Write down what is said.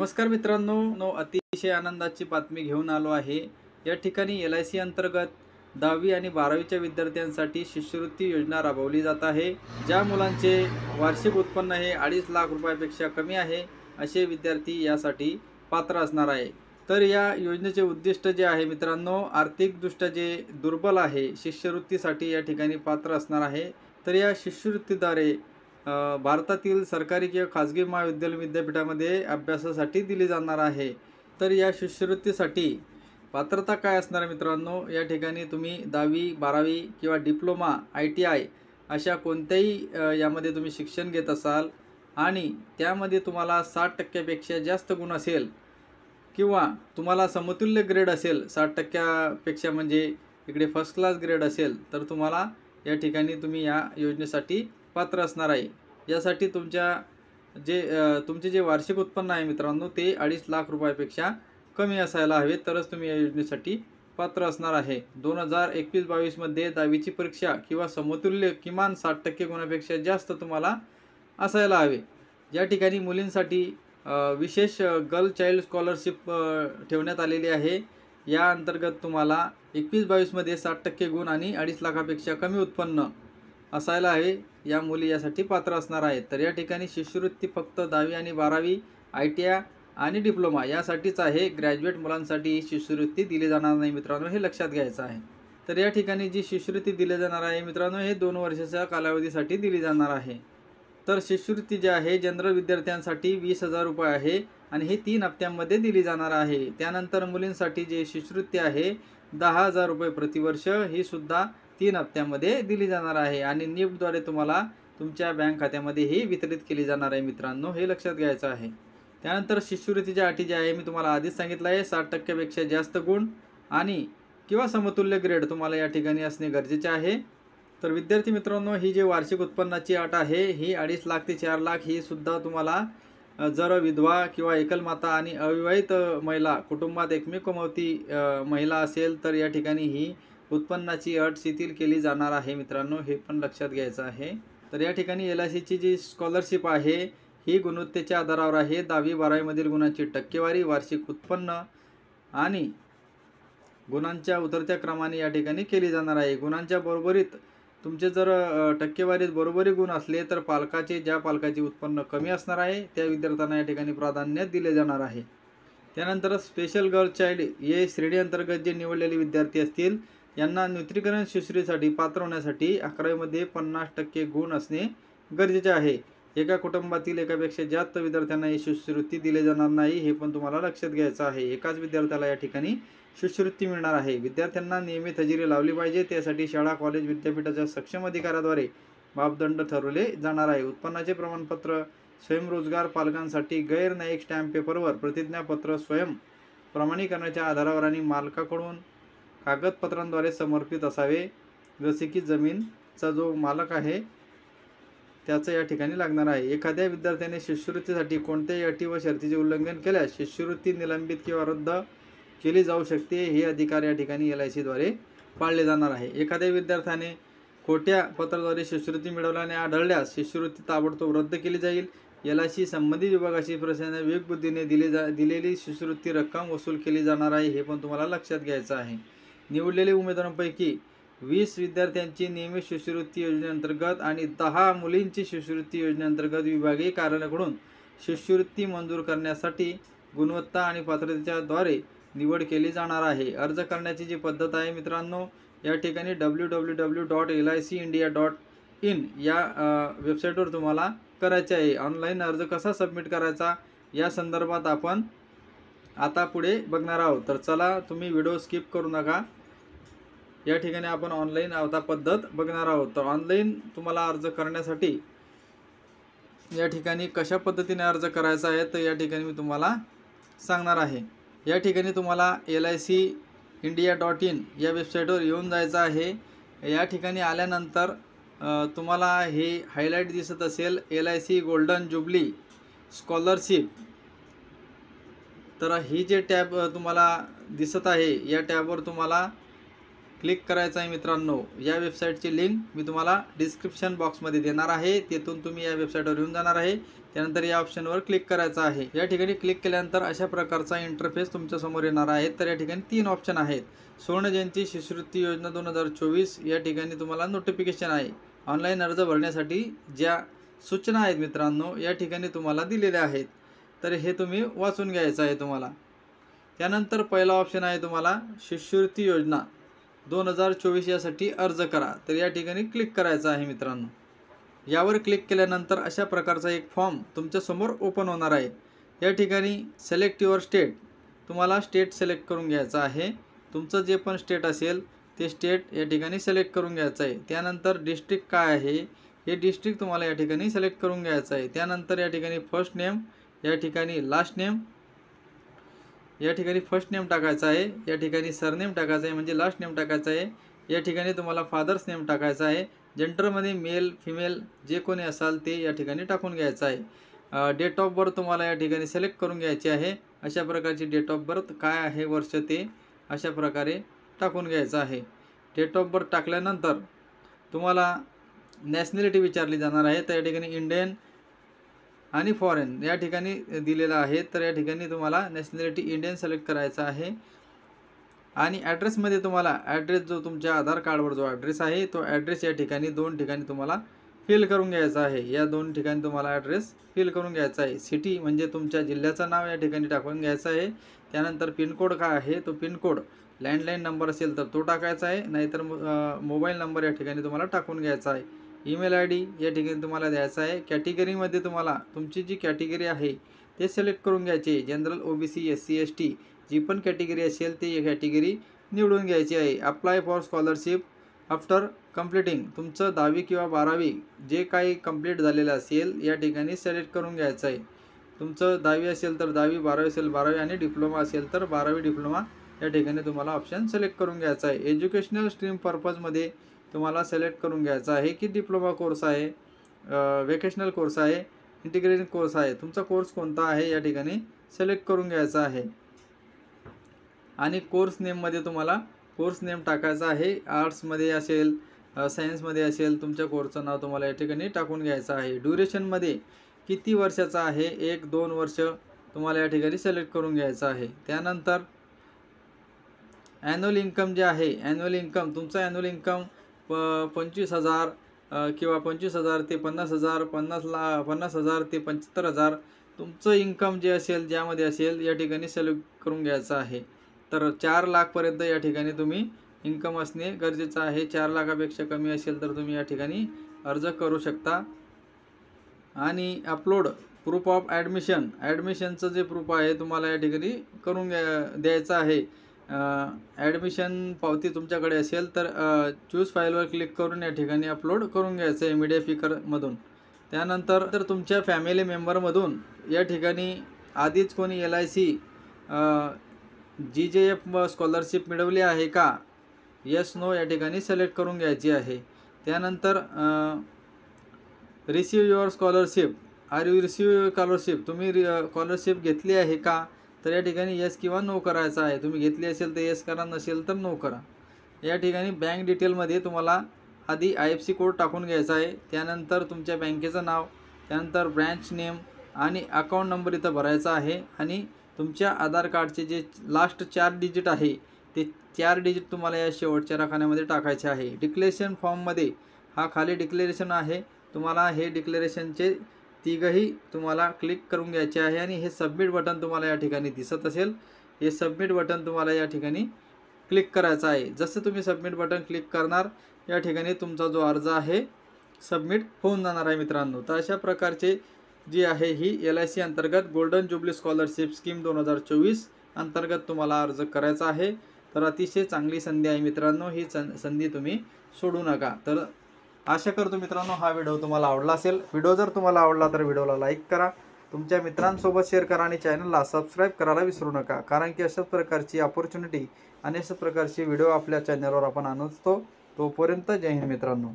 नमस्कार मित्रांनो, अतिशय आनंदाची बातमी घेऊन आलो आहे। या ठिकाणी LIC अंतर्गत 10वी आणि 12वीच्या विद्यार्थ्यांसाठी शिष्यवृत्ती योजना राबवली जात आहे। ज्या मुलांचे वार्षिक उत्पन्न हे 2.5 लाख रुपयापेक्षा कमी आहे, असे विद्यार्थी यासाठी पात्र असणार आहे। तर या योजनेचे उद्दिष्ट जे आहे मित्रांनो, आर्थिकदृष्ट्या जे दुर्बल आहे, शिष्यवृत्तीसाठी या ठिकाणी पात्र असणार आहे। तर या शिष्यवृत्तीद्वारे भारतातील सरकारी किंवा खाजगी महाविद्यालय विद्यापीठामध्ये अभ्यासासाठी दिली जाणार आहे। तर या शिष्यवृत्तीसाठी पात्रता काय असणार मित्रांनो, या ठिकाणी तुम्ही 10वी 12वी किंवा डिप्लोमा ITI अशा कोणत्याही यामध्ये तुम्ही शिक्षण घेत असाल आणि त्यामध्ये तुम्हाला 60% पेक्षा जास्त गुण असेल किंवा तुम्हाला समतुल्य ग्रेड असेल 60% म्हणजे इकडे फर्स्ट क्लास ग्रेड असेल, तर तुम्हाला या ठिकाणी तुम्ही या योजनेसाठी पात्र असणार आहे। यासाठी तुमचे जे वार्षिक उत्पन्न आहे मित्रांनो, ते 2.5 लाख रुपयापेक्षा कमी असायला हवे, तरच तुम्ही या योजनेसाठी पात्र असणार आहे। 2021-22 मध्ये 10वीची परीक्षा किंवा समतुल्य किमान 60% गुणापेक्षा जास्त तुम्हाला असायला हवे। या ठिकाणी मुलींसाठी विशेष गर्ल चाइल्ड स्कॉलरशिप ठेवण्यात आलेली आहे। या अंतर्गत तुम्हाला 21-22 मध्ये 60% गुण आणि 2.5 लाखापेक्षा कमी उत्पन्न असायला हवे, या मुली यासाठी पात्र असणार आहेत। तर या ठिकाणी शिष्यवृत्ती फक्त 10वी आणि 12वी ITI आणि डिप्लोमा यासाठीच आहे। ग्रॅज्युएट मुलांसाठी ही शिष्यवृत्ती दिली जाणार नाही मित्रांनो, हे लक्षात घ्यायचं आहे। तर या ठिकाणी जी शिष्यवृत्ती दिली जाणार आहे मित्रांनो, हे 2 वर्षाच्या कालावधीसाठी दिली जाणार आहे। तर शिष्यवृत्ती जी आहे जनरल विद्यार्थ्यांसाठी 20,000 रुपये आहे आणि हे 3 हप्त्यांमध्ये दिली जाणार आहे। त्यानंतर मुलींसाठी जी शिष्यवृत्ती आहे 10,000 रुपये प्रतिवर्ष, ही सुद्धा 3 हप्त्यांमध्ये दिली जाणार आहे आणि निफ्टद्वारे तुम्हाला तुमच्या बँक खात्यामध्ये ही वितरित केली जाणार आहे मित्रांनो, हे लक्षात घ्यायचं आहे। त्यानंतर शिष्यवृत्तीच्या अटी जी आहे मी तुम्हाला आधीच सांगितलं आहे, 60% पेक्षा जास्त गुण आणि किंवा समतुल्य ग्रेड तुम्हाला या ठिकाणी असणे गरजेचे आहे। तर विद्यार्थी मित्रांनो, ही जी वार्षिक उत्पन्नाची अट आहे ही 2.5 लाख ते 4 लाख ही सुद्धा तुम्हाला जर विधवा किंवा एकलमाता आणि अविवाहित महिला कुटुंबात एकमेव कमावती महिला असेल, तर या ठिकाणी ही उत्पन्नाची अट शिथिल केली जाणार आहे मित्रांनो, हे पण लक्षात घ्यायचं आहे। तर या ठिकाणी LICची जी स्कॉलरशिप आहे ही गुणवत्तेच्या आधारावर आहे। 10वी 12वी मधील गुणांची टक्केवारी, वार्षिक उत्पन्न आणि गुणांच्या उतरत्या क्रमाने या ठिकाणी केली जाणार आहे। गुणांच्या बरोबरीत तुमचे जर टक्केवारीत बरोबरी गुण असले तर ज्या पालकाचे उत्पन्न कमी असणार आहे त्या विद्यार्थ्यांना या ठिकाणी प्राधान्य दिले जाणार आहे। त्यानंतर स्पेशल गर्ल चाइल्ड हे श्रेणी अंतर्गत जे निवडलेले विद्यार्थी असतील यांना नूतनीकरण शिष्यवृत्तीसाठी पात्र होण्यासाठी 11वी मध्ये 50% गुण असणे गरजेचे आहे। एका कुटुंबातील एकापेक्षा जास्त विद्यार्थ्यांना ही शिष्यवृत्ती दिली जाणार नाही, हे पण तुम्हाला लक्षात घ्यायचं आहे। एकाच विद्यार्थ्याला या ठिकाणी शिष्यवृत्ती मिळणार आहे। विद्यार्थ्यांना नियमित हजेरी लावली पाहिजे, त्यासाठी शाळा कॉलेज विद्यापीठाच्या सक्षम अधिकाऱ्याद्वारे मापदंड ठरवले जाणार आहे। उत्पन्नाचे प्रमाणपत्र स्वयंरोजगार पालकांसाठी गैर न्यायिक स्टॅम्प पेपरवर प्रतिज्ञापत्र स्वयं प्रमाणीकरणाच्या आधारावर आणि मालकाकडून कागदपत्रांद्वारे समर्पित असावे, जसे की जमीनचा जो मालक आहे त्याचं या ठिकाणी लागणार आहे। एखाद्या विद्यार्थ्याने शिष्यवृत्तीसाठी कोणत्याही अटी व शर्तीचे उल्लंघन केल्यास शिष्यवृत्ती निलंबित किंवा रद्द केली जाऊ शकते, हे अधिकार या ठिकाणी LICद्वारे पाळले जाणार आहे। एखाद्या विद्यार्थ्याने खोट्या पत्राद्वारे शिष्यवृत्ती मिळवल्याने आढळल्यास शिष्यवृत्ती ताबडतोब रद्द केली जाईल। LIC संबंधित विभागाशी प्रशासनाने विवेकबुद्धीने दिलेली शिष्यवृत्ती रक्कम वसूल केली जाणार आहे, हे पण तुम्हाला लक्षात घ्यायचं आहे। निवडलेल्या उमेदवारांपैकी 20 विद्यार्थ्यांची नियमित शिष्यवृत्ती योजनेअंतर्गत आणि 10 मुलींची शिष्यवृत्ती योजनेअंतर्गत विभागीय कार्यालयाकडून शिष्यवृत्ती मंजूर करण्यासाठी गुणवत्ता आणि पात्रतेच्या द्वारे निवड केली जाणार आहे। अर्ज करण्याची जी पद्धत आहे मित्रांनो, या ठिकाणी www.licindia.in या वेबसाईटवर तुम्हाला करायचे आहे। ऑनलाईन अर्ज कसा सबमिट करायचा या संदर्भात आपण आता पुढे बघणार आहोत। तर चला, तुम्ही व्हिडिओ स्किप करू नका। या ठिकाणी आपण ऑनलाईन आता पद्धत बघणार आहोत। तर ऑनलाईन तुम्हाला अर्ज करण्यासाठी या ठिकाणी कशा पद्धतीने अर्ज करायचा आहे तर या ठिकाणी मी तुम्हाला सांगणार आहे। या ठिकाणी तुम्हाला licindia.in या वेबसाईटवर येऊन जायचं आहे। या ठिकाणी आल्यानंतर तुम्हाला हे हायलाईट दिसत असेल LIC गोल्डन जुबली स्कॉलरशिप, तर ही जे टॅब तुम्हाला दिसत आहे या टॅबवर तुम्हाला क्लिक करायचं आहे मित्रांनो। या वेबसाईटची लिंक मी तुम्हाला डिस्क्रिप्शन बॉक्समध्ये देणार आहे, तेथून तुम्ही या वेबसाईटवर येऊन जाणार आहे। त्यानंतर या ऑप्शनवर क्लिक करायचं आहे। या ठिकाणी क्लिक केल्यानंतर अशा प्रकारचा इंटरफेस तुमच्या समोर येणार आहे। तर या ठिकाणी 3 ऑप्शन आहेत। स्वर्ण जयंती शिष्यवृत्ती योजना 2024 या ठिकाणी तुम्हाला नोटिफिकेशन आहे। ऑनलाईन अर्ज भरण्यासाठी ज्या सूचना आहेत मित्रांनो या ठिकाणी तुम्हाला दिलेल्या आहेत, तर हे तुम्ही वाचून घ्यायचं आहे तुम्हाला। त्यानंतर पहिला ऑप्शन आहे तुम्हाला शिष्यवृत्ती योजना 2024 यासाठी अर्ज करा, तर या ठिकाणी क्लिक करायचं आहे मित्रांनो। यावर क्लिक केल्यानंतर अशा प्रकारचा एक फॉर्म तुमच्या समोर ओपन होणार आहे। या ठिकाणी सिलेक्ट युअर स्टेट, तुम्हाला स्टेट सिलेक्ट करून घ्यायचं आहे। तुमचं जे पण स्टेट असेल ते स्टेट या ठिकाणी सिलेक्ट करून घ्यायचं आहे। त्यानंतर डिस्ट्रिक्ट काय आहे हे डिस्ट्रिक्ट तुम्हाला या ठिकाणी सिलेक्ट करून घ्यायचं आहे। त्यानंतर या ठिकाणी फर्स्ट नेम, या ठिकाणी लास्ट नेम, या ठिकाणी फर्स्ट नेम टाकायचं आहे, या ठिकाणी सरनेम टाकायचं आहे म्हणजे लास्ट नेम टाकायचं आहे। या ठिकाणी तुम्हाला फादर्स नेम टाकायचं आहे। जेंडरमध्ये मेल फिमेल जे कोणी असाल ते या ठिकाणी टाकून घ्यायचं आहे। डेट ऑफ बर्थ तुम्हाला या ठिकाणी सिलेक्ट करून घ्यायची आहे। अशा प्रकारची डेट ऑफ बर्थ काय आहे वर्ष ते अशा प्रकारे टाकून घ्यायचं आहे। डेट ऑफ बर्थ टाकल्यानंतर तुम्हाला नॅशनॅलिटी विचारली जाणार आहे। तर या ठिकाणी इंडियन आणि फॉरेन या ठिकाणी दिलेलं आहे, तर या ठिकाणी तुम्हाला नॅशनॅलिटी इंडियन सिलेक्ट करायचा आहे। आणि ॲड्रेसमध्ये तुम्हाला ॲड्रेस जो तुमच्या आधार कार्डवर जो ॲड्रेस आहे तो ॲड्रेस या ठिकाणी 2 ठिकाणी तुम्हाला फिल करून घ्यायचा आहे। या 2 ठिकाणी तुम्हाला ॲड्रेस फिल करून घ्यायचा आहे। सिटी म्हणजे तुमच्या जिल्ह्याचं नाव या ठिकाणी टाकून घ्यायचं आहे। त्यानंतर पिनकोड काय आहे तो पिनकोड, लँडलाईन नंबर असेल तर तो टाकायचा आहे, नाहीतर मोबाईल नंबर या ठिकाणी तुम्हाला टाकून घ्यायचा आहे। ईमेल आय डी या ठिकाणी तुम्हाला द्यायचा आहे। कॅटेगरीमध्ये तुम्हाला तुमची जी कॅटेगरी आहे ते सिलेक्ट करून घ्यायचे, जनरल OBC SC ST जी पण कॅटेगरी असेल ती कॅटेगरी निवडून घ्यायची आहे। Apply for scholarship after completing, तुमचं 10वी किंवा 12वी जे काही कंप्लीट झालेलं असेल या ठिकाणी सिलेक्ट करून घ्यायचं आहे। तुमचं 10वी असेल तर 10वी, 12वी असेल 12वी आणि डिप्लोमा असेल तर 12वी डिप्लोमा या ठिकाणी तुम्हाला ऑप्शन सिलेक्ट करून घ्यायचा आहे। एज्युकेशनल स्ट्रीम पर्पजमध्ये तुम्हाला सिलेक्ट करून घ्यायचा आहे की डिप्लोमा कोर्स आहे, वेकेशनल कोर्स आहे, इंटिग्रेटेड कोर्स आहे, तुमचा कोर्स कोणता आहे या ठिकाणी सिलेक्ट करून घ्यायचा आहे। आणि कोर्स नेममध्ये तुम्हाला कोर्स नेम टाकायचा आहे। आर्ट्समध्ये असेल सायन्समध्ये असेल तुमच्या कोर्सचं नाव तुम्हाला या ठिकाणी टाकून घ्यायचं आहे। ड्युरेशनमध्ये किती वर्षाचा आहे 1-2 वर्ष तुम्हाला या ठिकाणी सिलेक्ट करून घ्यायचं आहे। त्यानंतर ॲन्युअल इन्कम जे आहे, ॲन्युअल इन्कम तुमचं ॲन्युअल इन्कम 25,000 किंवा 25,000 ते 50,000, 50,000 ते 75,000 तुमचं इन्कम जे असेल ज्यामध्ये असेल या ठिकाणी सिलेक्ट करून घ्यायचं आहे। तर 4 लाखपर्यंत या ठिकाणी तुम्ही इन्कम असणे गरजेचं आहे। 4 लाखापेक्षा कमी असेल तर तुम्ही या ठिकाणी अर्ज करू शकता। आणि अपलोड प्रूफ ऑफ ॲडमिशन, ॲडमिशनचं जे प्रूफ आहे तुम्हाला या ठिकाणी करून द्यायचं आहे। ॲडमिशन पावती तुमच्याकडे असेल तर चूज फाईलवर क्लिक करून या ठिकाणी अपलोड करून घ्यायचं आहे मीडिया फिकरमधून। त्यानंतर तर तुमच्या फॅमिली मेंबरमधून या ठिकाणी आधीच कोणी LIC GJF स्कॉलरशिप मिळवली आहे का, येस नो या ठिकाणी सिलेक्ट करून घ्यायची आहे। त्यानंतर receive your scholarship, are you receive your scholarship, तुम्ही स्कॉलरशिप घेतली आहे का, तर या ठिकाणी येस किंवा नो करायचं आहे। तुम्ही घेतली असेल तर येस करा, नसेल तर नो करा। या ठिकाणी बँक डिटेलमध्ये तुम्हाला आधी IFSC कोड टाकून घ्यायचा आहे। त्यानंतर तुमच्या बँकेचं नाव, त्यानंतर ब्रँच नेम आणि अकाउंट नंबर इथं भरायचा आहे। आणि तुमच्या आधार कार्डचे जे लास्ट 4 डिजिट आहे ते 4 डिजिट तुम्हाला या शेवटच्या रकान्यामध्ये टाकायचे आहे। डिक्लेरेशन फॉर्ममध्ये हा खाली डिक्लेरेशन आहे, तुम्हाला हे डिक्लेरेशनचे तिघही तुम्हाला क्लिक करून घ्यायचे आहे। आणि हे सबमिट बटन तुम्हाला या ठिकाणी दिसत असेल, हे सबमिट बटन तुम्हाला या ठिकाणी क्लिक करायचं आहे। जसं तुम्ही सबमिट बटन क्लिक करणार या ठिकाणी तुमचा जो अर्ज आहे सबमिट होऊन जाणार आहे मित्रांनो। तर अशा प्रकारचे जी आहे ही LIC अंतर्गत गोल्डन जुबली स्कॉलरशिप स्कीम 2024 अंतर्गत तुम्हाला अर्ज करायचा आहे। तर अतिशय चांगली संधी आहे मित्रांनो, ही संधी तुम्ही सोडू नका। तर आशा करतो मित्रांनो हा व्हिडिओ तुम्हाला आवडला असेल। व्हिडिओ जर तुम्हाला आवडला तर व्हिडिओला लाईक करा, तुमच्या मित्रांसोबत शेअर करा आणि चॅनलला सबस्क्राईब करायला विसरू नका, कारण की अशाच प्रकारची अपॉर्च्युनिटी आणि अशाच प्रकारची व्हिडिओ आपल्या चॅनलवर आपण आणतो। तोपर्यंत जय हिंद मित्रांनो।